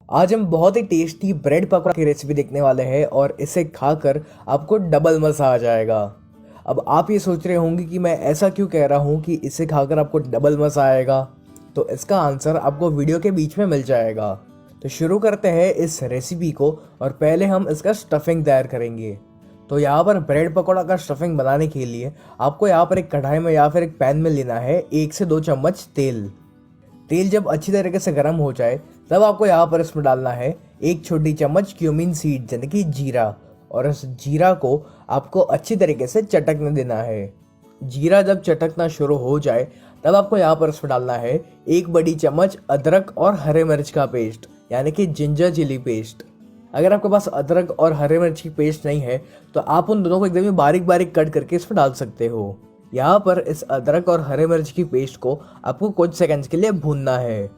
आज हम बहुत ही टेस्टी ब्रेड पकौड़ा की रेसिपी देखने वाले हैं और इसे खाकर आपको डबल मज़ा आ जाएगा। अब आप ये सोच रहे होंगे कि मैं ऐसा क्यों कह रहा हूँ कि इसे खाकर आपको डबल मज़ा आएगा, तो इसका आंसर आपको वीडियो के बीच में मिल जाएगा। तो शुरू करते हैं इस रेसिपी को और पहले हम इसका स्टफिंग तैयार करेंगे। तो यहाँ पर ब्रेड पकौड़ा का स्टफिंग बनाने के लिए आपको यहाँ पर एक कढ़ाई में या फिर एक पैन में लेना है 1 से 2 चम्मच तेल। तेल जब अच्छी तरीके से गर्म हो जाए तब आपको यहाँ पर इसमें डालना है 1 छोटी चम्मच क्यूमिन सीड यानी कि जीरा, और इस जीरा को आपको अच्छी तरीके से चटकने देना है। जीरा जब चटकना शुरू हो जाए तब आपको यहाँ पर इसमें डालना है 1 बड़ी चम्मच अदरक और हरे मिर्च का पेस्ट यानी कि जिंजर चिली पेस्ट। अगर आपके पास अदरक और हरे मिर्च की पेस्ट नहीं है तो आप उन दोनों को एकदम बारीक बारीक कट करके इसमें डाल सकते हो। यहाँ पर इस अदरक और हरे मिर्च की पेस्ट को आपको कुछ सेकंड्स के लिए भूनना है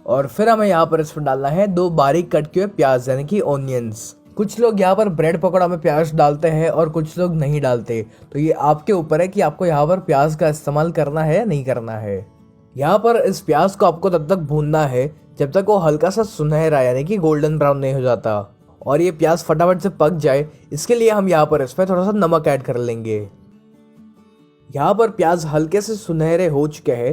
और फिर हमें यहाँ पर इसमें डालना है 2 बारीक कट किए प्याज यानी कि ऑनियंस। कुछ लोग यहाँ पर ब्रेड पकौड़ा में प्याज डालते हैं और कुछ लोग नहीं डालते, तो ये आपके ऊपर है कि आपको यहाँ पर प्याज का इस्तेमाल करना है या नहीं करना है। यहाँ पर इस प्याज को आपको तब तक भूनना है जब तक वो हल्का सा सुनहरा यानी कि गोल्डन ब्राउन नहीं हो जाता और ये प्याज फटाफट से पक जाए, इसके लिए हम यहाँ पर इसमें थोड़ा सा नमक ऐड कर लेंगे। यहाँ पर प्याज हल्के से सुनहरे हो चुके हैं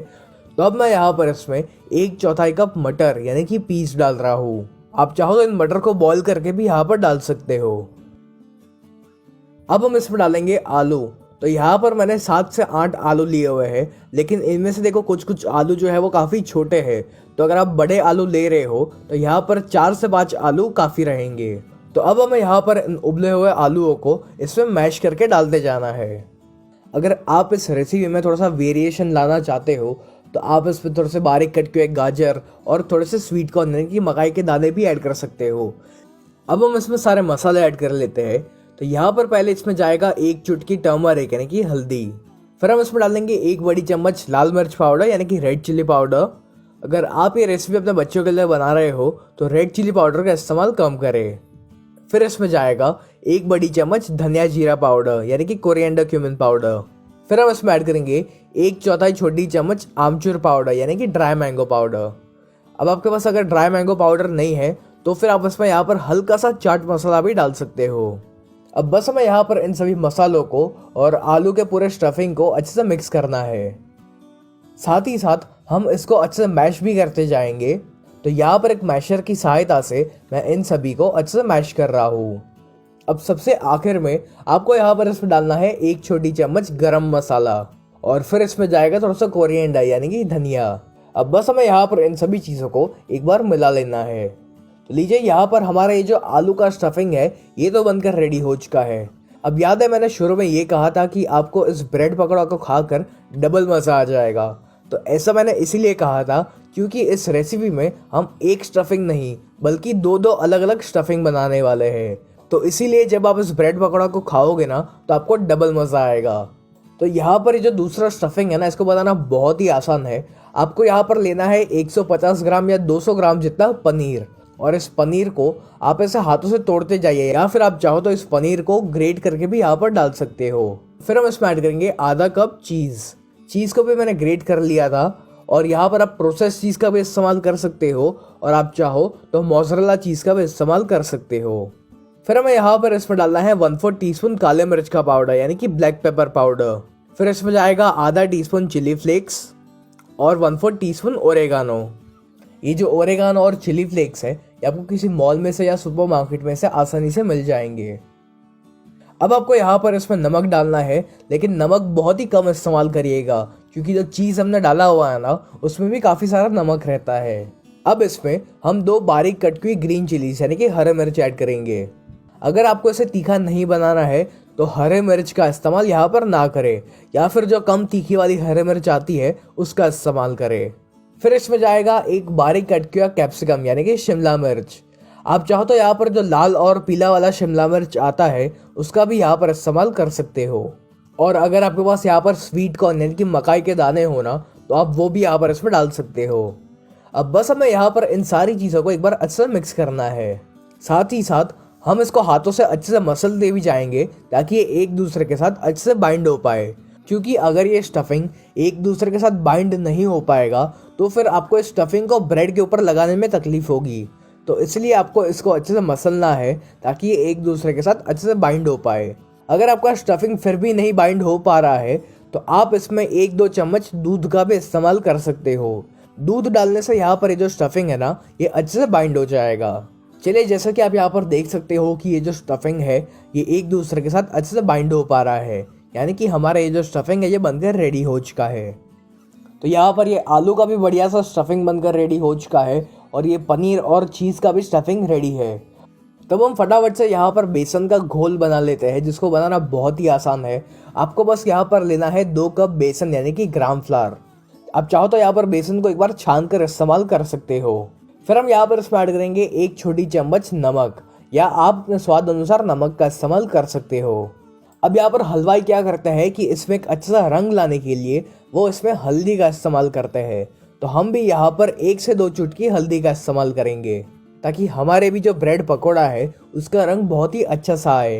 तो अब मैं यहाँ पर इसमें 1/4 कप मटर यानी कि पीस डाल रहा हूँ। आप चाहो तो इन मटर को बॉईल करके भी यहाँ पर डाल सकते हो। अब हम इसमें डालेंगे आलू। तो यहाँ पर मैंने 7 से 8 आलू लिए हुए हैं, लेकिन इनमें से देखो कुछ कुछ आलू जो है वो काफ़ी छोटे हैं, तो अगर आप बड़े आलू ले रहे हो तो यहाँ पर 4 से 5 आलू काफ़ी रहेंगे। तो अब हमें यहाँ पर इन उबले हुए आलूओं को इसमें मैश करके डालते जाना है। अगर आप इस रेसिपी में थोड़ा सा वेरिएशन लाना चाहते हो तो आप इसमें थोड़े से बारीक कट के गाजर और थोड़े से स्वीट कॉर्न यानी कि मकाई के दाने भी ऐड कर सकते हो। अब हम इसमें सारे मसाले ऐड कर लेते हैं। तो यहाँ पर पहले इसमें जाएगा 1 चुटकी टर्मरिक यानी कि हल्दी। फिर हम इसमें डालेंगे 1 बड़ी चम्मच लाल मिर्च पाउडर यानी कि रेड चिली पाउडर। अगर आप ये रेसिपी अपने बच्चों के लिए बना रहे हो तो रेड चिली पाउडर का इस्तेमाल कम करें। फिर इसमें जाएगा 1 बड़ी चम्मच धनिया जीरा पाउडर यानी कि कोरिएंडर क्यूमिन पाउडर। फिर हम इसमें ऐड करेंगे 1/4 छोटी चम्मच आमचूर पाउडर यानी कि ड्राई मैंगो पाउडर। अब आपके पास अगर ड्राई मैंगो पाउडर नहीं है तो फिर आप इसमें यहाँ पर हल्का सा चाट मसाला भी डाल सकते हो। अब बस हमें यहाँ पर इन सभी मसालों को और आलू के पूरे स्टफिंग को अच्छे से मिक्स करना है। साथ ही साथ हम इसको अच्छे से मैश भी करते जाएंगे। तो यहाँ पर एक मैशर की सहायता से मैं इन सभी को अच्छे से मैश कर रहा हूँ। अब सबसे आखिर में आपको यहाँ पर इसमें डालना है 1 छोटी चम्मच गरम मसाला और फिर इसमें जाएगा थोड़ा सा कोरिएंडर यानी कि धनिया। अब बस हमें यहाँ पर इन सभी चीज़ों को एक बार मिला लेना है। तो लीजिए यहाँ पर हमारा ये जो आलू का स्टफिंग है ये तो बनकर रेडी हो चुका है। अब याद है मैंने शुरू में ये कहा था कि आपको इस ब्रेड पकौड़ा को खाकर डबल मज़ा आ जाएगा। तो ऐसा मैंने इसीलिए कहा था क्योंकि इस रेसिपी में हम एक स्टफिंग नहीं बल्कि 2 अलग अलग स्टफिंग बनाने वाले हैं। तो इसीलिए जब आप इस ब्रेड पकौड़ा को खाओगे ना तो आपको डबल मज़ा आएगा। तो यहाँ पर ये जो दूसरा स्टफिंग है ना, इसको बनाना बहुत ही आसान है। आपको यहाँ पर लेना है 150 ग्राम या 200 ग्राम जितना पनीर, और इस पनीर को आप ऐसे हाथों से तोड़ते जाइए या फिर आप चाहो तो इस पनीर को ग्रेट करके भी यहाँ पर डाल सकते हो। फिर हम इसमें ऐड करेंगे आधा कप चीज़ को भी मैंने ग्रेट कर लिया था, और यहाँ पर आप प्रोसेस चीज़ का भी इस्तेमाल कर सकते हो और आप चाहो तो मोज़रेला चीज़ का भी इस्तेमाल कर सकते हो। फिर हमें यहाँ पर इसमें डालना है 1/4 टीस्पून काले मिर्च का पाउडर यानी कि ब्लैक पेपर पाउडर। फिर इसमें जाएगा आधा टीस्पून चिली फ्लेक्स और 1/4 टीस्पून ओरेगानो। ये जो ओरेगानो और चिली फ्लेक्स है ये आपको किसी मॉल में से या सुपर मार्केट में से आसानी से मिल जाएंगे। अब आपको यहाँ पर इसमें नमक डालना है, लेकिन नमक बहुत ही कम इस्तेमाल करिएगा क्योंकि जो चीज़ हमने डाला हुआ है ना उसमें भी काफ़ी सारा नमक रहता है। अब इसमें हम 2 बारीक कट हुई ग्रीन चिलीज यानी कि हरे मिर्च ऐड करेंगे। अगर आपको इसे तीखा नहीं बनाना है तो हरे मिर्च का इस्तेमाल यहाँ पर ना करें, या फिर जो कम तीखी वाली हरे मिर्च आती है उसका इस्तेमाल करें। फिर इसमें जाएगा 1 बारीक कट किया कैप्सिकम यानी कि शिमला मिर्च। आप चाहो तो यहाँ पर जो लाल और पीला वाला शिमला मिर्च आता है उसका भी यहाँ पर इस्तेमाल कर सकते हो, और अगर आपके पास यहाँ पर स्वीट कॉर्न यानी कि मकाई के दाने हो ना तो आप वो भी यहाँ पर इसमें डाल सकते हो। अब बस हमें यहाँ पर इन सारी चीज़ों को एक बार अच्छे से मिक्स करना है। साथ ही साथ हम इसको हाथों से अच्छे से मसलते भी जाएंगे ताकि ये एक दूसरे के साथ अच्छे से बाइंड हो पाए, क्योंकि अगर ये स्टफिंग एक दूसरे के साथ बाइंड नहीं हो पाएगा तो फिर आपको इस स्टफिंग को ब्रेड के ऊपर लगाने में तकलीफ होगी। तो इसलिए आपको इसको अच्छे से मसलना है ताकि ये एक दूसरे के साथ अच्छे से बाइंड हो पाए। अगर आपका स्टफिंग फिर भी नहीं बाइंड हो पा रहा है तो आप इसमें 1-2 चम्मच दूध का भी इस्तेमाल कर सकते हो। दूध डालने से यहाँ पर ये जो स्टफिंग है ना, ये अच्छे से बाइंड हो जाएगा। चलिए, जैसा कि आप यहाँ पर देख सकते हो कि ये जो स्टफिंग है ये एक दूसरे के साथ अच्छे से बाइंड हो पा रहा है, यानी कि हमारा ये जो स्टफिंग है ये बनकर रेडी हो चुका है। तो यहाँ पर ये आलू का भी बढ़िया सा स्टफिंग बनकर रेडी हो चुका है और ये पनीर और चीज़ का भी स्टफिंग रेडी है। तब हम फटाफट से यहाँ पर बेसन का घोल बना लेते हैं, जिसको बनाना बहुत ही आसान है। आपको बस यहाँ पर लेना है 2 कप बेसन यानी कि ग्राम फ्लावर। आप चाहो तो यहाँ पर बेसन को एक बार छान कर इस्तेमाल कर सकते हो। फिर हम यहाँ पर इसमें ऐड करेंगे 1 छोटी चम्मच नमक, या आप अपने स्वाद अनुसार नमक का इस्तेमाल कर सकते हो। अब यहाँ पर हलवाई क्या करते हैं कि इसमें एक अच्छा रंग लाने के लिए वो इसमें हल्दी का इस्तेमाल करते हैं। तो हम भी यहाँ पर 1 से 2 चुटकी हल्दी का इस्तेमाल करेंगे ताकि हमारे भी जो ब्रेड पकौड़ा है उसका रंग बहुत ही अच्छा सा आए।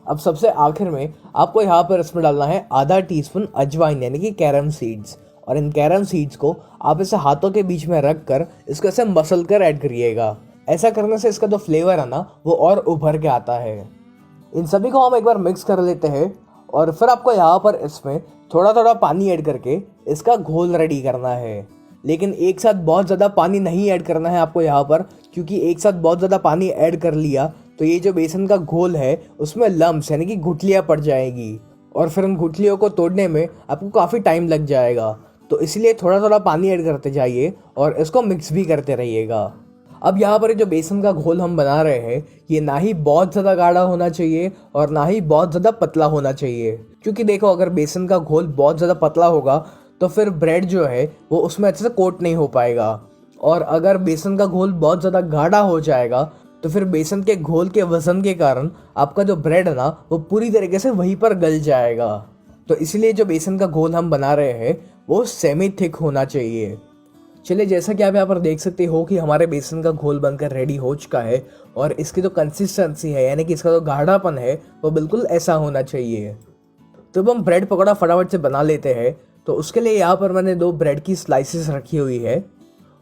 अब सबसे आखिर में आपको यहाँ पर इसमें डालना है आधा टीस्पून अजवाइन यानी कि कैरम सीड्स, और इन कैरम सीड्स को आप इसे हाथों के बीच में रख कर इसको ऐसे मसल कर ऐड करिएगा। ऐसा करने से इसका जो फ्लेवर है ना वो और उभर के आता है। इन सभी को हम एक बार मिक्स कर लेते हैं और फिर आपको यहाँ पर इसमें थोड़ा थोड़ा पानी ऐड करके इसका घोल रेडी करना है। लेकिन एक साथ बहुत ज़्यादा पानी नहीं ऐड करना है आपको यहाँ पर, क्योंकि एक साथ बहुत ज़्यादा पानी ऐड कर लिया तो ये जो बेसन का घोल है उसमें लम्स यानी कि गुठलियाँ पड़ जाएगी और फिर उन गुठलियों को तोड़ने में आपको काफ़ी टाइम लग जाएगा। तो इसलिए थोड़ा थोड़ा पानी ऐड करते जाइए और इसको मिक्स भी करते रहिएगा। अब यहाँ पर जो बेसन का घोल हम बना रहे हैं ये ना ही बहुत ज़्यादा गाढ़ा होना चाहिए और ना ही बहुत ज़्यादा पतला होना चाहिए, क्योंकि देखो अगर बेसन का घोल बहुत ज़्यादा पतला होगा तो फिर ब्रेड जो है वो उसमें अच्छे से कोट नहीं हो पाएगा, और अगर बेसन का घोल बहुत ज़्यादा गाढ़ा हो जाएगा तो फिर बेसन के घोल के वजन के कारण आपका जो ब्रेड है ना वो पूरी तरीके से वहीं पर गल जाएगा। तो इसलिए जो बेसन का घोल हम बना रहे हैं वो सेमी थिक होना चाहिए। चलिए, जैसा कि आप यहाँ पर देख सकते हो कि हमारे बेसन का घोल बनकर रेडी हो चुका है और इसकी जो कंसिस्टेंसी है यानी कि इसका जो गाढ़ापन है वो बिल्कुल ऐसा होना चाहिए। तो अब हम ब्रेड पकौड़ा फटाफट से बना लेते हैं। तो उसके लिए यहाँ पर मैंने 2 ब्रेड की स्लाइसेस रखी हुई है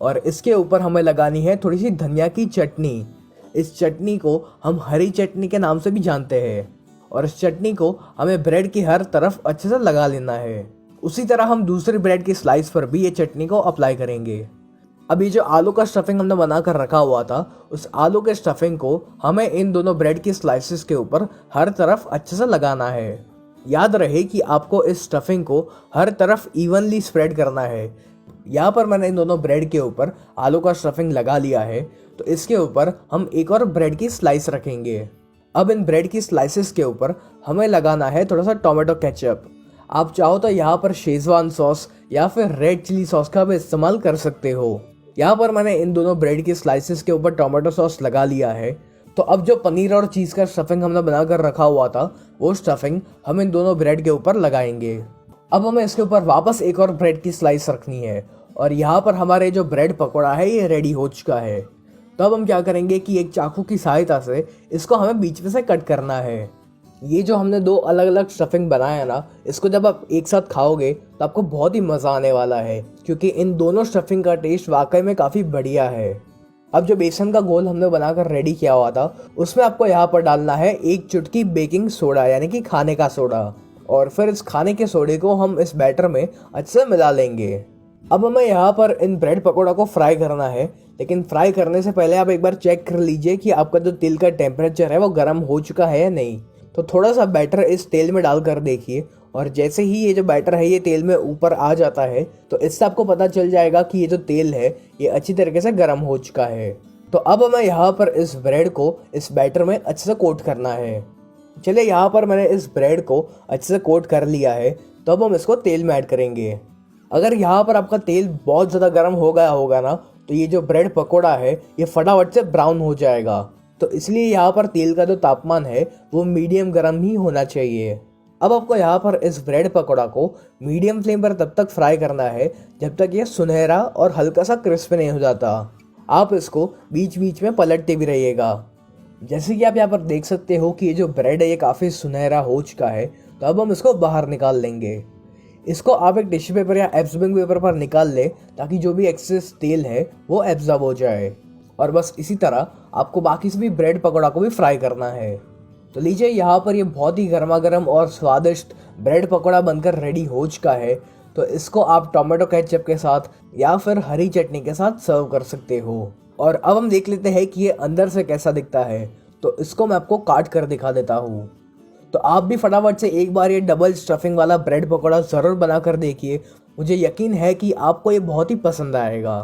और इसके ऊपर हमें लगानी है थोड़ी सी धनिया की चटनी। इस चटनी को हम हरी चटनी के नाम से भी जानते हैं और इस चटनी को हमें ब्रेड की हर तरफ अच्छे से लगा लेना है। उसी तरह हम दूसरी ब्रेड की स्लाइस पर भी ये चटनी को अप्लाई करेंगे। अब ये जो आलू का स्टफिंग हमने बना कर रखा हुआ था उस आलू के स्टफिंग को हमें इन दोनों ब्रेड की स्लाइसेस के ऊपर हर तरफ अच्छे से लगाना है। याद रहे कि आपको इस स्टफिंग को हर तरफ इवनली स्प्रेड करना है। यहाँ पर मैंने इन दोनों ब्रेड के ऊपर आलू का स्टफिंग लगा लिया है, तो इसके ऊपर हम एक और ब्रेड की स्लाइस रखेंगे। अब इन ब्रेड की स्लाइसेस के ऊपर हमें लगाना है थोड़ा सा टोमेटो केचप। आप चाहो तो यहाँ पर शेजवान सॉस या फिर रेड चिली सॉस का भी इस्तेमाल कर सकते हो। यहाँ पर मैंने इन दोनों ब्रेड की स्लाइसेस के ऊपर टोमेटो सॉस लगा लिया है। तो अब जो पनीर और चीज़ का स्टफिंग हमने बनाकर रखा हुआ था वो स्टफिंग हम इन दोनों ब्रेड के ऊपर लगाएंगे। अब हमें इसके ऊपर वापस एक और ब्रेड की स्लाइस रखनी है और यहाँ पर हमारे जो ब्रेड पकौड़ा है ये रेडी हो चुका है। तो अब हम क्या करेंगे कि एक चाकू की सहायता से इसको हमें बीच में से कट करना है। ये जो हमने 2 अलग अलग स्टफिंग बनाया ना, इसको जब आप एक साथ खाओगे तो आपको बहुत ही मज़ा आने वाला है, क्योंकि इन दोनों स्टफिंग का टेस्ट वाकई में काफ़ी बढ़िया है। अब जो बेसन का घोल हमने बनाकर रेडी किया हुआ था उसमें आपको यहाँ पर डालना है 1 चुटकी बेकिंग सोडा यानी कि खाने का सोडा, और फिर इस खाने के सोडे को हम इस बैटर में अच्छे से मिला लेंगे। अब हमें यहाँ पर इन ब्रेड पकौड़ा को फ्राई करना है, लेकिन फ्राई करने से पहले आप एक बार चेक कर लीजिए कि आपका जो तेल का टेम्परेचर है वो गर्म हो चुका है या नहीं। तो थोड़ा सा बैटर इस तेल में डालकर देखिए, और जैसे ही ये जो बैटर है ये तेल में ऊपर आ जाता है तो इससे आपको पता चल जाएगा कि ये जो तेल है ये अच्छी तरीके से गर्म हो चुका है। तो अब हमें यहाँ पर इस ब्रेड को इस बैटर में अच्छे से कोट करना है। चलिए, यहाँ पर मैंने इस ब्रेड को अच्छे से कोट कर लिया है। तो अब हम इसको तेल में ऐड करेंगे। अगर यहाँ पर आपका तेल बहुत ज़्यादा गर्म हो गया होगा ना तो ये जो ब्रेड पकौड़ा है ये फटाफट से ब्राउन हो जाएगा। तो इसलिए यहाँ पर तेल का जो तापमान है वो मीडियम गर्म ही होना चाहिए। अब आपको यहाँ पर इस ब्रेड पकौड़ा को मीडियम फ्लेम पर तब तक फ्राई करना है जब तक ये सुनहरा और हल्का सा क्रिस्प नहीं हो जाता। आप इसको बीच बीच में पलटते भी रहिएगा। जैसे कि आप यहाँ पर देख सकते हो कि ये जो ब्रेड है ये काफ़ी सुनहरा हो चुका है। तो अब हम इसको बाहर निकाल लेंगे। इसको आप एक टिश्यू पेपर या एब्जॉर्बिंग पेपर पर निकाल ले ताकि जो भी एक्सेस तेल है वो एब्जॉर्ब हो जाए। और बस इसी तरह आपको बाकी सभी ब्रेड पकौड़ा को भी फ्राई करना है। तो लीजिए यहाँ पर ये बहुत ही गर्मा गर्म और स्वादिष्ट ब्रेड पकौड़ा बनकर रेडी हो चुका है। तो इसको आप टोमेटो केचप के साथ या फिर हरी चटनी के साथ सर्व कर सकते हो। और अब हम देख लेते हैं कि ये अंदर से कैसा दिखता है। तो इसको मैं आपको काट कर दिखा देता हूँ। तो आप भी फटाफट से एक बार ये डबल स्टफिंग वाला ब्रेड पकौड़ा ज़रूर बना कर देखिए। मुझे यकीन है कि आपको ये बहुत ही पसंद आएगा।